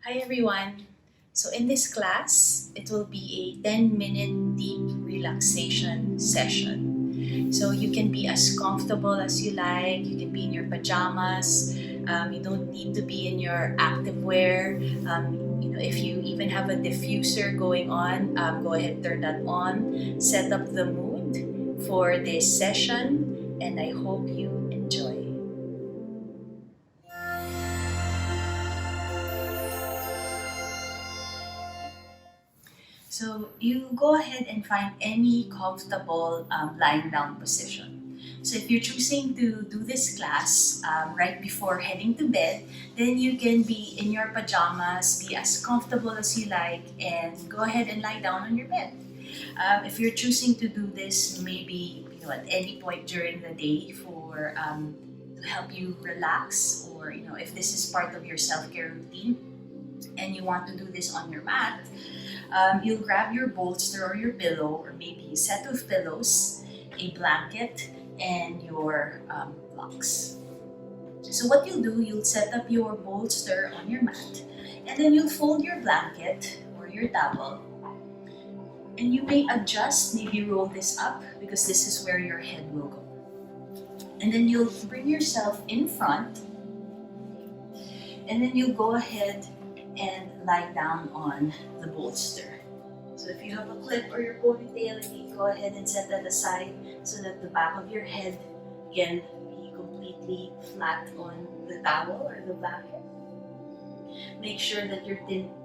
Hi everyone! So in this class, it will be a 10-minute deep relaxation session. So you can be as comfortable as you like, you can be in your pajamas, you don't need to be in your activewear. If you even have a diffuser going on, go ahead, turn that on, set up the mood for this session, and I hope you enjoy. So you go ahead and find any comfortable lying down position. So if you're choosing to do this class right before heading to bed, then you can be in your pajamas, be as comfortable as you like, and go ahead and lie down on your bed. If you're choosing to do this, maybe at any point during the day for to help you relax, or if this is part of your self-care routine and you want to do this on your mat, you'll grab your bolster or your pillow, or maybe a set of pillows, a blanket, and your blocks. So what you'll do, you'll set up your bolster on your mat, and then you'll fold your blanket or your towel, and you may adjust, maybe roll this up because this is where your head will go. And then you'll bring yourself in front, and then you'll go ahead and lie down on the bolster. So if you have a clip or your ponytail, you go ahead and set that aside so that the back of your head can be completely flat on the towel or the blanket. Make sure that your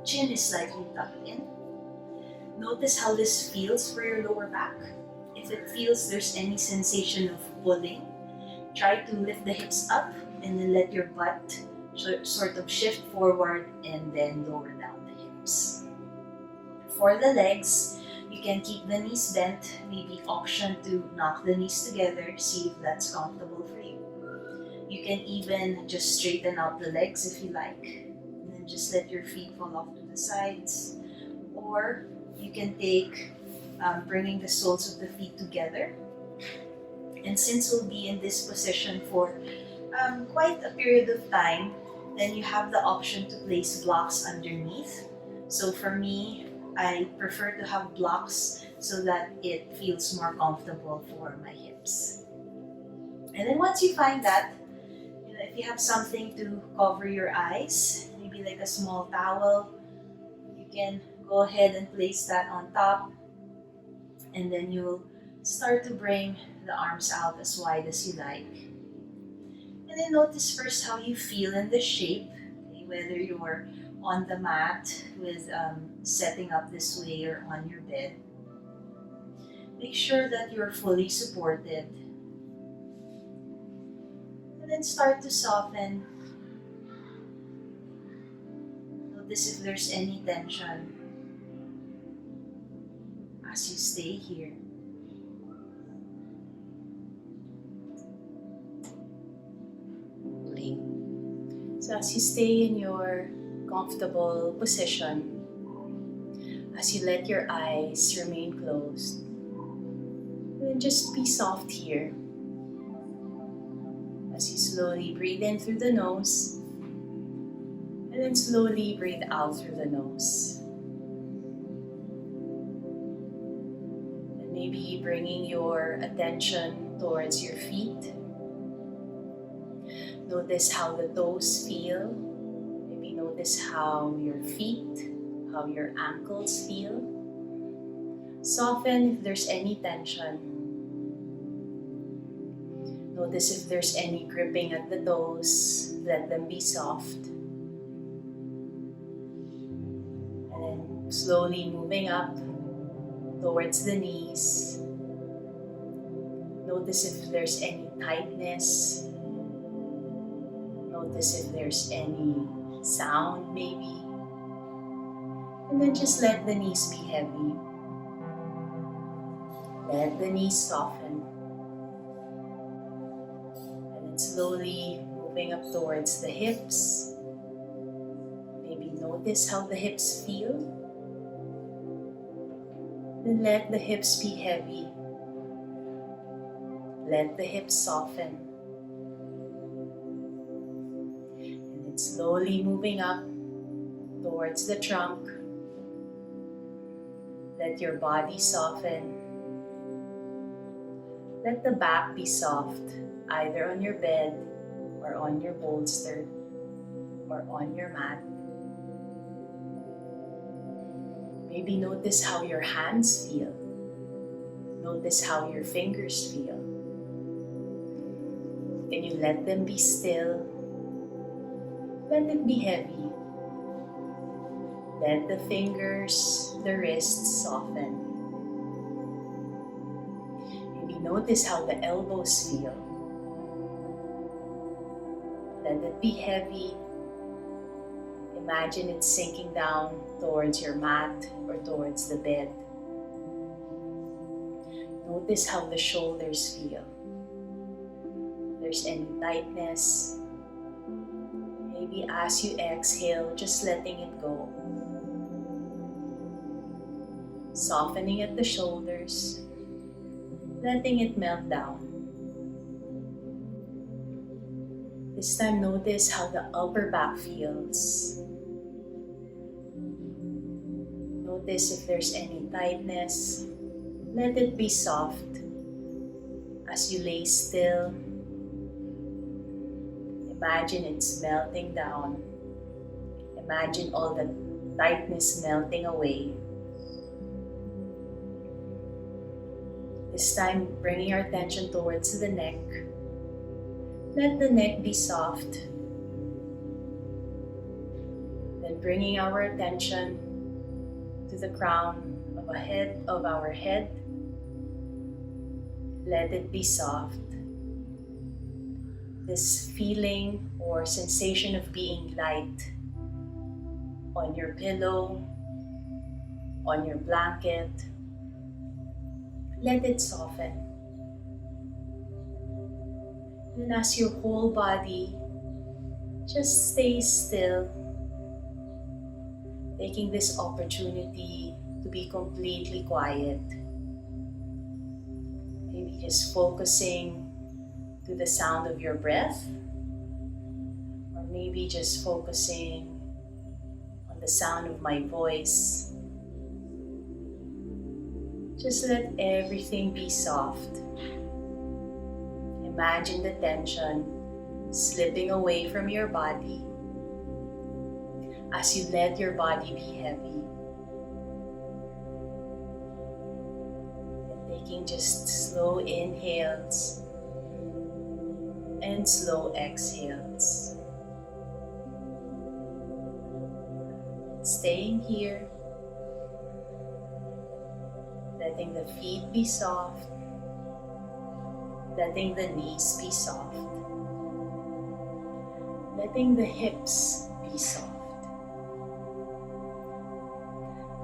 chin is slightly tucked in. Notice how this feels for your lower back. If it feels there's any sensation of pulling, try to lift the hips up and then let your butt sort of shift forward and then lower down the hips. For the legs, you can keep the knees bent, maybe option to knock the knees together, see if that's comfortable for you. You can even just straighten out the legs if you like, and then just let your feet fall off to the sides. Or you can take bringing the soles of the feet together. And since we'll be in this position for quite a period of time, then you have the option to place blocks underneath. So for me, I prefer to have blocks so that it feels more comfortable for my hips. And then once you find that, if you have something to cover your eyes, maybe like a small towel, you can go ahead and place that on top, and then you'll start to bring the arms out as wide as you like. And then notice first how you feel in the shape, okay, whether you're on the mat with setting up this way or on your bed. Make sure that you're fully supported. And then start to soften. Notice if there's any tension as you stay here. Okay. So as you stay in your comfortable position, as you let your eyes remain closed, and just be soft here. As you slowly breathe in through the nose, and then slowly breathe out through the nose. And maybe bringing your attention towards your feet. Notice how the toes feel. Maybe notice how your feet, how your ankles feel. Soften if there's any tension. Notice if there's any gripping at the toes. Let them be soft. And then slowly moving up towards the knees. Notice if there's any tightness. Notice if there's any sound maybe. And then just let the knees be heavy. Let the knees soften. And then slowly moving up towards the hips. Maybe notice how the hips feel. Then let the hips be heavy. Let the hips soften. And then slowly moving up towards the trunk. Let your body soften. Let the back be soft, either on your bed or on your bolster or on your mat. Maybe notice how your hands feel. Notice how your fingers feel. Can you let them be still? Let it be heavy. Let the fingers, the wrists soften. Maybe notice how the elbows feel. Let it be heavy. Imagine it sinking down towards your mat or towards the bed. Notice how the shoulders feel. If there's any tightness, maybe as you exhale, just letting it go. Softening at the shoulders, letting it melt down. This time, notice how the upper back feels. Notice if there's any tightness. Let it be soft. As you lay still, imagine it's melting down. Imagine all the tightness melting away. This time, bringing our attention towards the neck. Let the neck be soft. Then bringing our attention to the crown of our head. Let it be soft. This feeling or sensation of being light on your pillow, on your blanket. Let it soften. And as your whole body just stays still, taking this opportunity to be completely quiet. Maybe just focusing to the sound of your breath, or maybe just focusing on the sound of my voice. Just let everything be soft. Imagine the tension slipping away from your body as you let your body be heavy. And taking just slow inhales and slow exhales. Staying here, letting the feet be soft, letting the knees be soft, letting the hips be soft,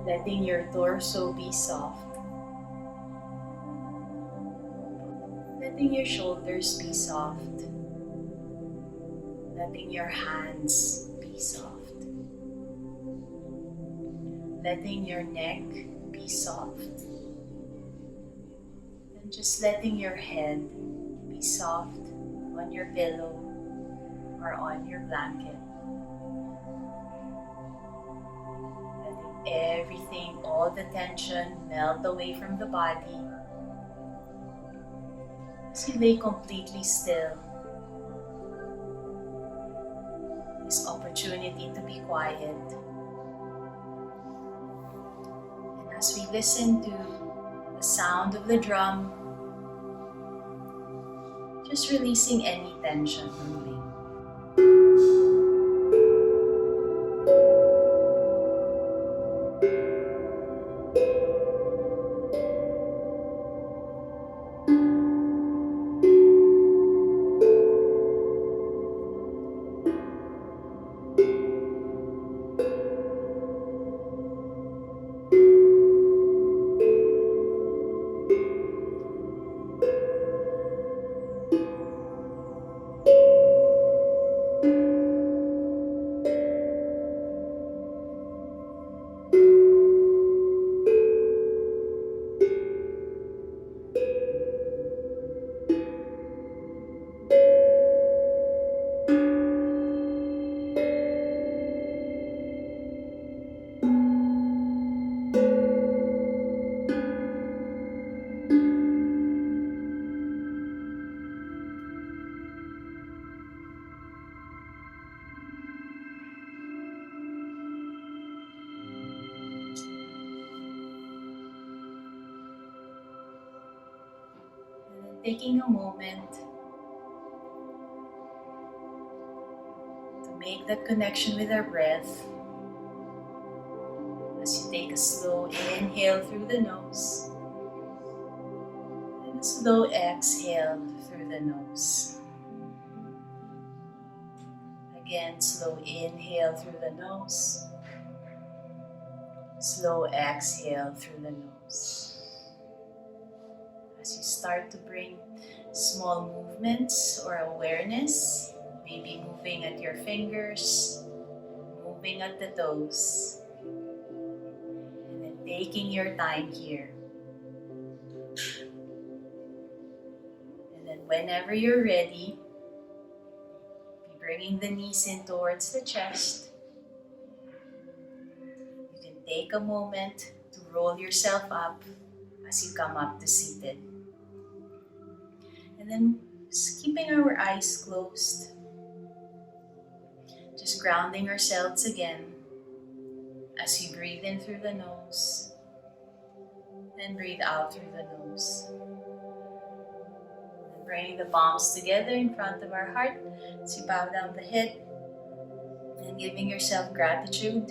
letting your torso be soft, letting your shoulders be soft, letting your hands be soft, letting your neck be soft, and just letting your head be soft on your pillow or on your blanket. Letting everything, all the tension melt away from the body as you lay completely still. This opportunity to be quiet. And as we listen to the sound of the drum, just releasing any tension from me. taking a moment to make that connection with our breath as you take a slow inhale through the nose and a slow exhale through the nose. Again, slow inhale through the nose, slow exhale through the nose. As you start to bring small movements or awareness, maybe moving at your fingers, moving at the toes, and then taking your time here. And then whenever you're ready, be bringing the knees in towards the chest. You can take a moment to roll yourself up as you come up to seated. And then just keeping our eyes closed, just grounding ourselves again as you breathe in through the nose and breathe out through the nose. And bringing the palms together in front of our heart as you bow down the head and giving yourself gratitude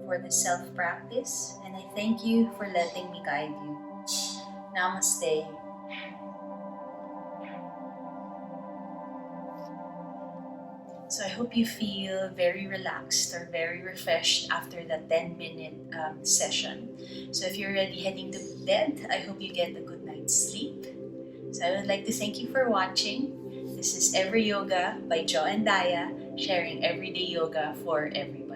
for this self-practice. And I thank you for letting me guide you. Namaste. So I hope you feel very relaxed or very refreshed after that 10-minute session. So if you're already heading to bed, I hope you get a good night's sleep. So I would like to thank you for watching. This is Ever Yoga by Jo and Daya, sharing everyday yoga for everybody.